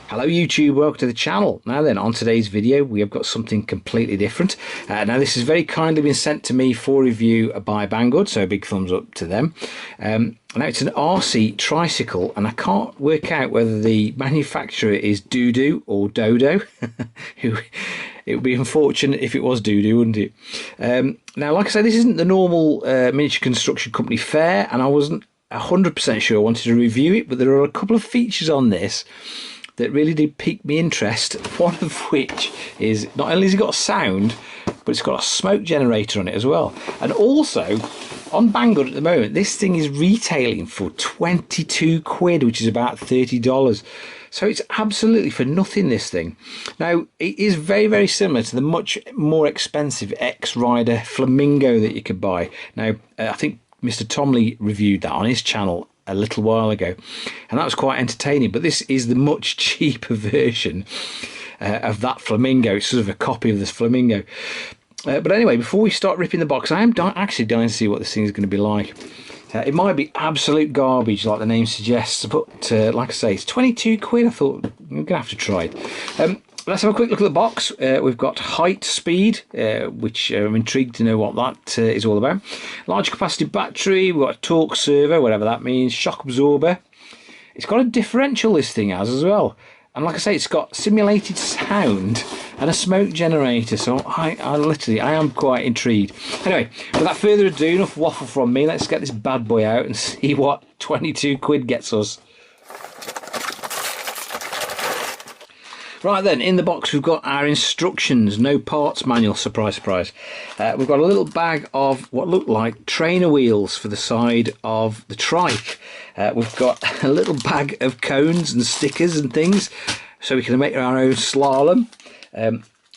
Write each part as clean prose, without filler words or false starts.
Hello YouTube, welcome to the channel. Now then, on today's video we have got something completely different. Now this has very kindly been sent to me for review by Banggood, so a big thumbs up to them. Now it's an RC tricycle, and I can't work out whether the manufacturer is Doodoo or Dodo. It would be unfortunate if it was Doodoo, wouldn't it? Now, like I say, this isn't the normal miniature construction company fare, and I wasn't 100% sure I wanted to review it, but there are a couple of features on this that really did pique my interest. One of which is, not only has it got sound, but it's got a smoke generator on it as well. And also, on Banggood at the moment, this thing is retailing for 22 quid, which is about $30. So it's absolutely for nothing, this thing. Now, it is very, very similar to the much more expensive X-Rider Flamingo that you could buy. Now, I think Mr. Tomley reviewed that on his channel a little while ago, and that was quite entertaining. But this is the much cheaper version of that Flamingo. It's sort of a copy of this Flamingo. But anyway, before we start ripping the box, I am actually dying to see what this thing is going to be like. It might be absolute garbage, like the name suggests, but like I say, it's 22 quid. I thought I'm going to have to try it. Let's have a quick look at the box. We've got height, speed, which I'm intrigued to know what that is all about. Large capacity battery, we've got a torque servo, whatever that means, shock absorber. It's got a differential, this thing has, as well. And like I say, it's got simulated sound and a smoke generator, so I am quite intrigued. Anyway, without further ado, enough waffle from me, let's get this bad boy out and see what 22 quid gets us. Right then, in the box we've got our instructions, no parts manual, surprise, surprise. We've got a little bag of what look like trainer wheels for the side of the trike. We've got a little bag of cones and stickers and things, so we can make our own slalom.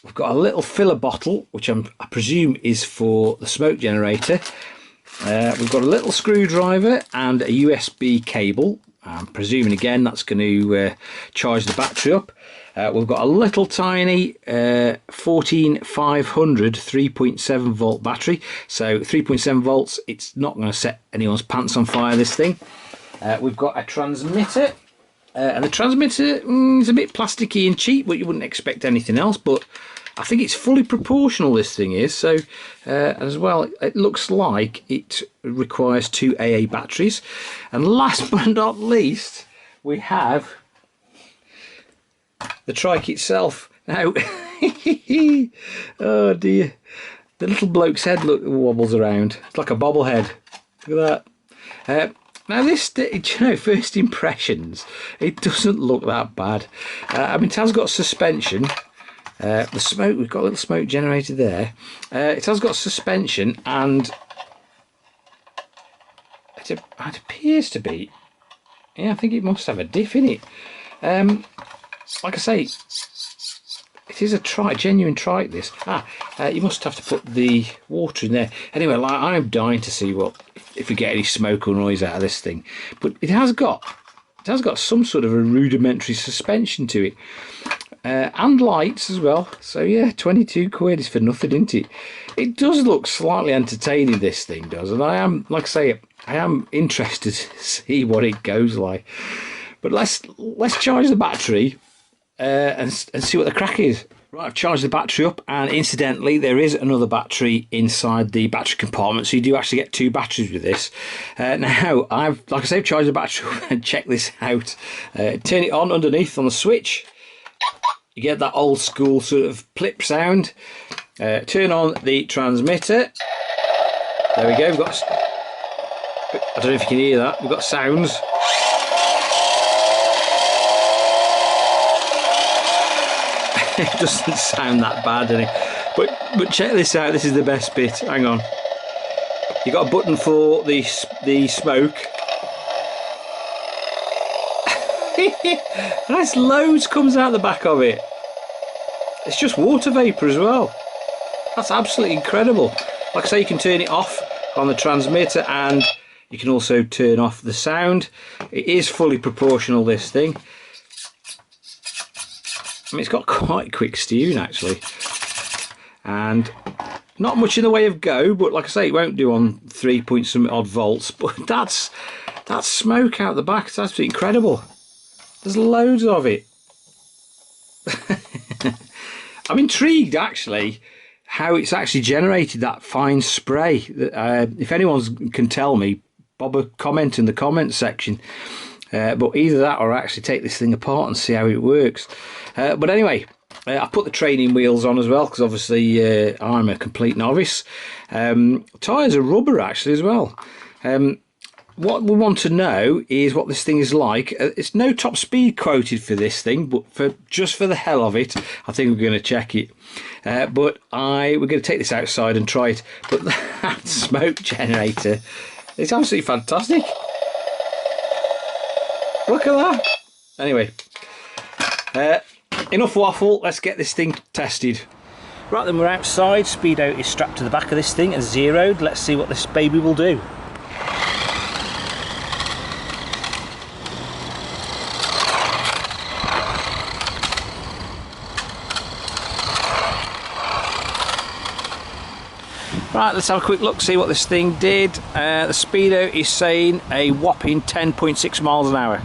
We've got a little filler bottle, which I presume is for the smoke generator. We've got a little screwdriver and a USB cable. I'm presuming again that's going to charge the battery up. We've got a little tiny 14500 3.7 volt battery, so 3.7 volts, it's not going to set anyone's pants on fire, this thing. We've got a transmitter, and the transmitter is a bit plasticky and cheap, but you wouldn't expect anything else, but I think it's fully proportional, this thing is. So as well, it looks like it requires 2 AA batteries. And last but not least, we have the trike itself. Now, oh dear, the little bloke's head wobbles around. It's like a bobblehead. Look at that. Now this, you know, first impressions, it doesn't look that bad. I mean, it has got suspension. The smoke, we've got a little smoke generator there. It has got suspension, and it appears to be, yeah, I think it must have a diff in it. Like I say, it is a trike, genuine trike, this. You must have to put the water in there. Anyway, like, I'm dying to see what, if we get any smoke or noise out of this thing. But it has got some sort of a rudimentary suspension to it. And lights as well, so yeah, 22 quid is for nothing, isn't it? It does look slightly entertaining, this thing does, and I am, like I say, I am interested to see what it goes like. But let's charge the battery and see what the crack is. Right, I've charged the battery up, and incidentally there is another battery inside the battery compartment, so you do actually get 2 batteries with this. Now I've, like I say, charged the battery up and check this out. Turn it on underneath on the switch. You get that old school sort of plip sound. Turn on the transmitter. There we go. We've got, I don't know if you can hear that. We've got sounds. It doesn't sound that bad, does it? But check this out. This is the best bit. Hang on. You got a button for the smoke. Nice, loads comes out the back of it. It's just water vapour as well. That's absolutely incredible. Like I say, you can turn it off on the transmitter, and you can also turn off the sound. It is fully proportional, this thing. I mean, it's got quite quick steering actually, and not much in the way of go, but like I say, it won't do on 3 point some odd volts, but that's smoke out the back. It's absolutely incredible. There's loads of it. I'm intrigued actually how it's actually generated that fine spray. If anyone can tell me, bob a comment in the comments section. But either that or actually take this thing apart and see how it works. But anyway, I put the training wheels on as well because obviously I'm a complete novice. Tyres are rubber actually as well. What we want to know is what this thing is like. It's no top speed quoted for this thing, but just for the hell of it, I think we're going to check it. But we're going to take this outside and try it. But that smoke generator is absolutely fantastic. Look at that. Anyway, enough waffle. Let's get this thing tested. Right then, we're outside. Speedo is strapped to the back of this thing and zeroed. Let's see what this baby will do. Right, let's have a quick look, see what this thing did. The speedo is saying a whopping 10.6 miles an hour.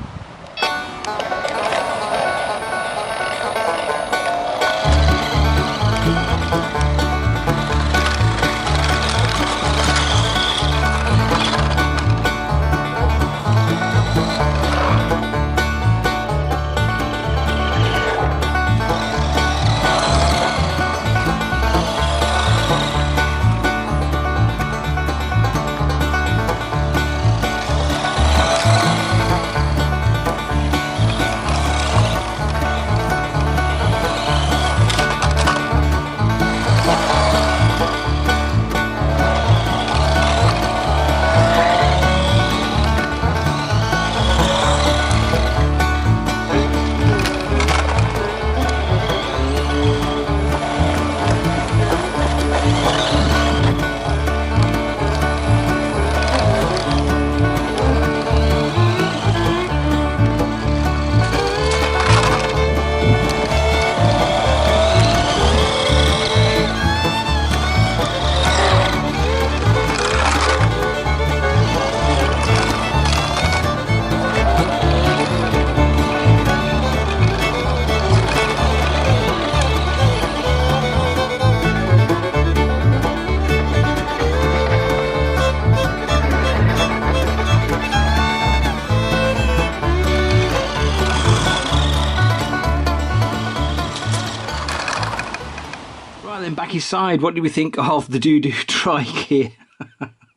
Back inside, what do we think of the doo-doo trike here?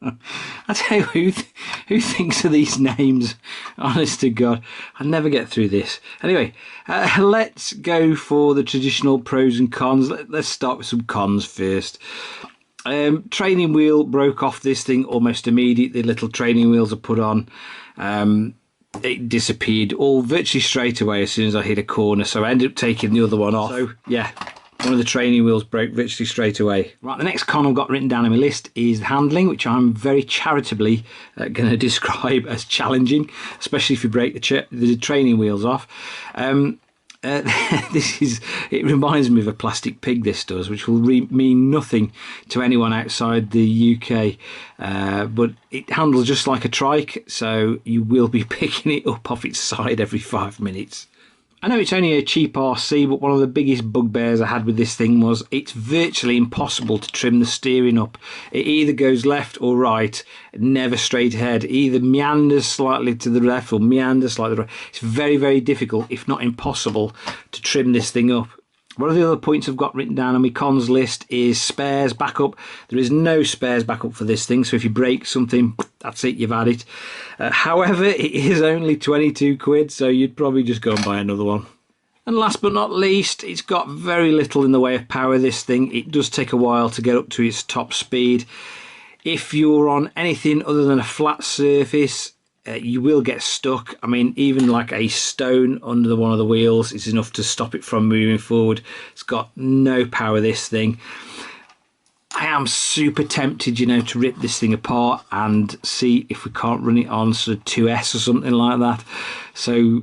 I tell you, who thinks of these names? Honest to God, I never get through this. Anyway, let's go for the traditional pros and cons. Let's start with some cons first. Training wheel broke off this thing almost immediately. Little training wheels are put on. It disappeared all virtually straight away as soon as I hit a corner, so I ended up taking the other one off. So yeah, one of the training wheels broke virtually straight away. Right, the next con I've got written down on my list is the handling, which I'm very charitably going to describe as challenging, especially if you break the training wheels off. It reminds me of a plastic pig, this does, which will mean nothing to anyone outside the UK, but it handles just like a trike, so you will be picking it up off its side every 5 minutes. I know it's only a cheap RC, but one of the biggest bugbears I had with this thing was it's virtually impossible to trim the steering up. It either goes left or right, never straight ahead. It either meanders slightly to the left or meanders slightly to the right. It's very, very difficult, if not impossible, to trim this thing up. One of the other points I've got written down on my cons list is spares backup. There is no spares backup for this thing, so if you break something, that's it, you've had it. However, it is only 22 quid, so you'd probably just go and buy another one. And last but not least, it's got very little in the way of power, this thing. It does take a while to get up to its top speed. If you're on anything other than a flat surface, you will get stuck. I mean, even like a stone under one of the wheels is enough to stop it from moving forward. It's got no power, this thing. I am super tempted, you know, to rip this thing apart and see if we can't run it on sort of 2S or something like that. So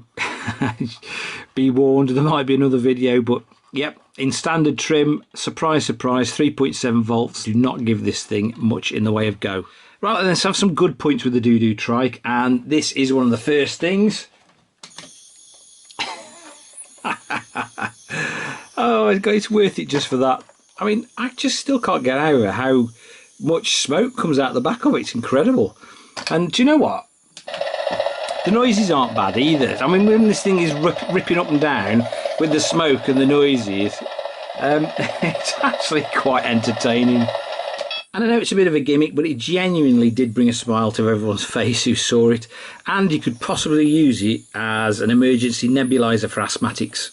be warned, there might be another video, but yep, in standard trim, surprise, surprise, 3.7 volts. Do not give this thing much in the way of go. Right, let's have some good points with the doo-doo trike, and this is one of the first things. Oh, it's worth it just for that. I mean, I just still can't get over how much smoke comes out the back of it. It's incredible. And do you know what? The noises aren't bad either. I mean, when this thing is ripping up and down with the smoke and the noises, it's actually quite entertaining. And I know it's a bit of a gimmick, but it genuinely did bring a smile to everyone's face who saw it. And you could possibly use it as an emergency nebulizer for asthmatics.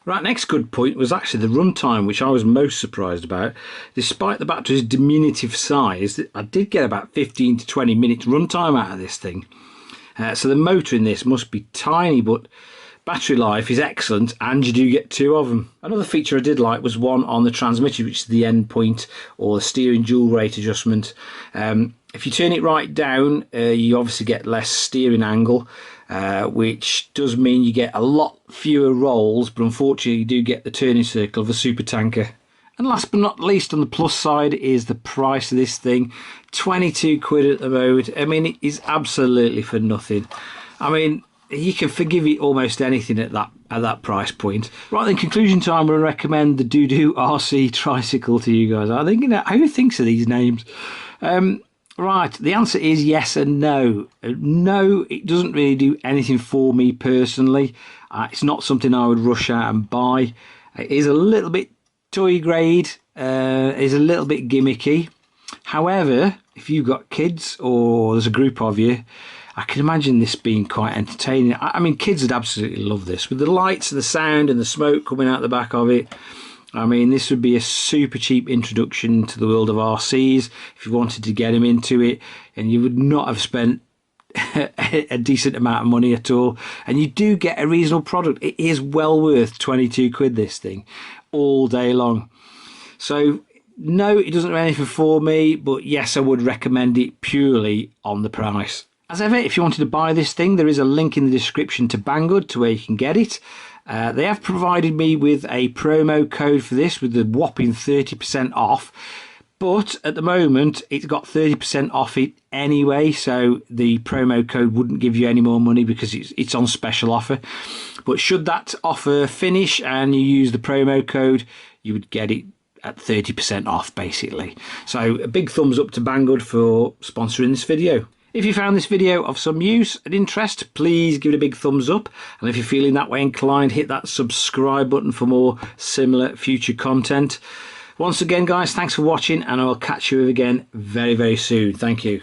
Right, next good point was actually the runtime, which I was most surprised about. Despite the battery's diminutive size, I did get about 15 to 20 minutes runtime out of this thing. So the motor in this must be tiny, but battery life is excellent, and you do get two of them. Another feature I did like was one on the transmitter, which is the end point or the steering dual rate adjustment. If you turn it right down, you obviously get less steering angle, which does mean you get a lot fewer rolls, but unfortunately you do get the turning circle of a super tanker. And last but not least, on the plus side is the price of this thing. 22 quid at the moment. I mean, it is absolutely for nothing. I mean, you can forgive it almost anything at that price point. Right, in conclusion time, we'll recommend the Doodoo RC Tricycle to you guys. I think, you know, who thinks of these names? Right, the answer is yes and no. No, it doesn't really do anything for me personally. It's not something I would rush out and buy. It is a little bit toy grade, is a little bit gimmicky. However, if you've got kids or there's a group of you, I can imagine this being quite entertaining. I mean, kids would absolutely love this. With the lights and the sound and the smoke coming out the back of it, I mean, this would be a super cheap introduction to the world of RCs if you wanted to get them into it, and you would not have spent a decent amount of money at all, and you do get a reasonable product. It is well worth 22 quid, this thing, all day long. So no, it doesn't do anything for me, but yes, I would recommend it purely on the price. As ever, if you wanted to buy this thing, there is a link in the description to Banggood to where you can get it. They have provided me with a promo code for this with the whopping 30% off. But at the moment, it's got 30% off it anyway, so the promo code wouldn't give you any more money because it's on special offer. But should that offer finish and you use the promo code, you would get it at 30% off, basically. So a big thumbs up to Banggood for sponsoring this video. If you found this video of some use and interest, please give it a big thumbs up. And if you're feeling that way inclined, hit that subscribe button for more similar future content. Once again, guys, thanks for watching, and I'll catch you again very, very soon. Thank you.